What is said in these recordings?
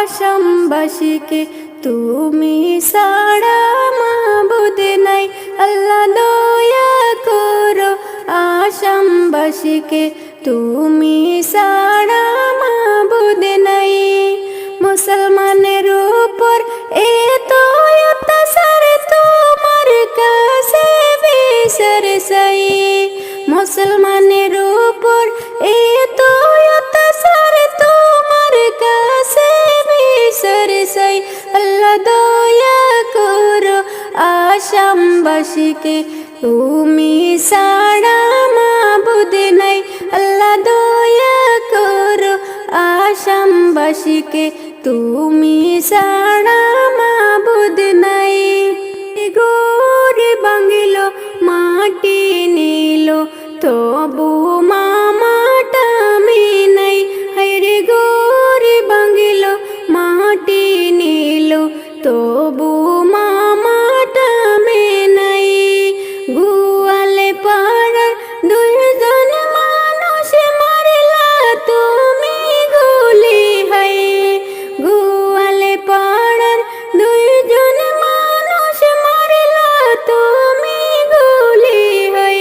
আসামবাসীকে তুমি ছাড়া মাবুদ নাই। আল্লাহ দয়া করো আসামবাসীকে তুমি ছাড়া মাবুদ নাই। মুসলমানের উপর এত অত্যাচার তোমার কাছে বিচার চাই। মুসলমানের উপর এত অত্যাচার তোমার কাছে বিচার চাই। আল্লাহ দয়া করো আসামবাসীকে তুমি ছাড়া মাবুদ নাই। আল্লাহ দয়া করো আসামবাসীকে তুমি ছাড়া মাবুদ নাই। গৌরে ভাঙিল মাটি নিল তবু মামাটা আমি নাই। হায়রে গৌরে ভাঙিল মাটি নিল তবু মামাটা আমি নাই। গুয়ালে পাড়ার দুইজন মানুষ মারলা তুমি গুলি হাই। গুয়ালে পাড়ার দুইজন মানুষ মারলা তুমি গুলি হাই।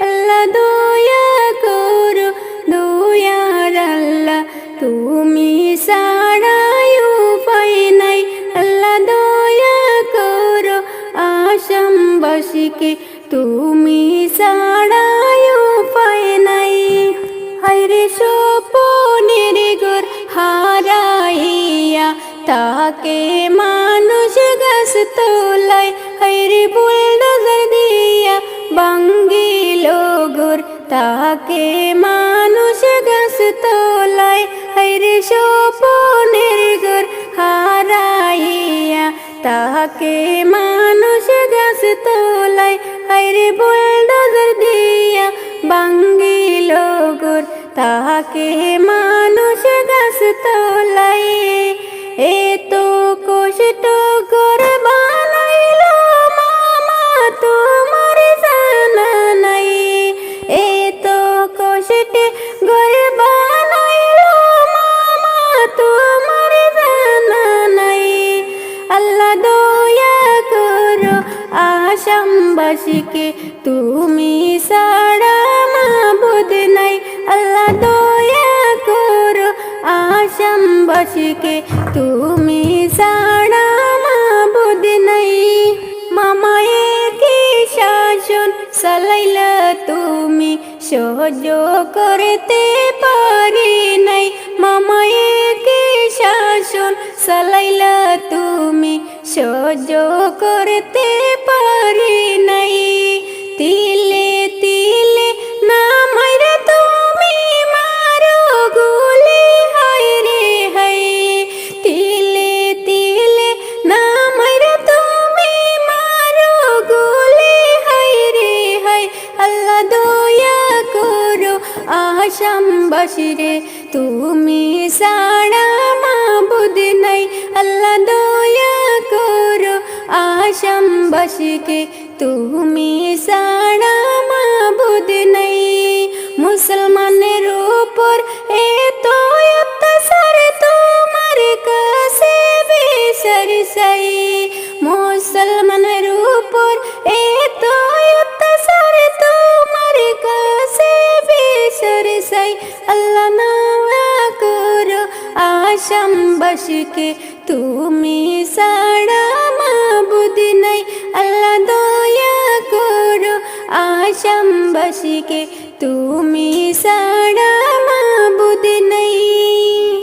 আল্লাহ দয়া করো দয়ার আল্লাহ তুমি ছাড়াই উপায় নাই। আল্লাহ দয়া করো আসামবাসীকে তুমি ছাড়াই উপায় নাই। হায়রে স্বপনের ঘর হারাইয়া তাকে মানুষ গাছ তোলায়। হায়রে বুলডোজার দিয়া ভাঙিল ঘর তাকে মানুষ গাছ তোলায়। হায়রে স্বপনের ঘর হারাইয়া তাকে মানুষ গাছ তোলায়। হায়রে বুলডোজার দিয়া ভাঙিল ঘর তাকে মানুষ গাছ তোলায়। এত কষ্ট করে বানাইল মামা তোমার জানা নাই। এত কষ্টে ঘরে বানাইল মামা তোমার জানা নাই। আল্লাহ দয়া করো আসামবাসীকে তুমি ছাড়া মাবুদ নাই। আল্লাহ দয়া করো আসামবাসীকে তুমি ছাড়া মাবুদ নাই। মামায়ে কি শাসন চালাইলা তুমি সহ্য করতে পারি নাই। মামায়ে কি শাসন চালাইলা তুমি সহ্য করতে পারি নাই। তিলে তিলে না মাইরা তুমি মারো গুলি হায় রে হায়। তিলে তিলে না মাইরা তুমি মারো গুলি হায় রে হায়। আল্লাহ দয়া করো আসামবাসীরে তুমি ছাড়া মাবুদ নাই। আল্লাহ দয়া করো আসামবাসীকে তুমি ছাড়া মাবুদ নাই। মুসলমানের উপর এত অত্যাচার তোমার কাছে বিচার চাই। মুসলমানের উপর এত অত্যাচার তোমার কাছে বিচার চাই। আল্লাহ দয়া করো আসামবাসীকে তুমি ছাড়া মাবুদ নাই। আল্লাহ দয়া করো আসামবাসীকে তুমি ছাড়া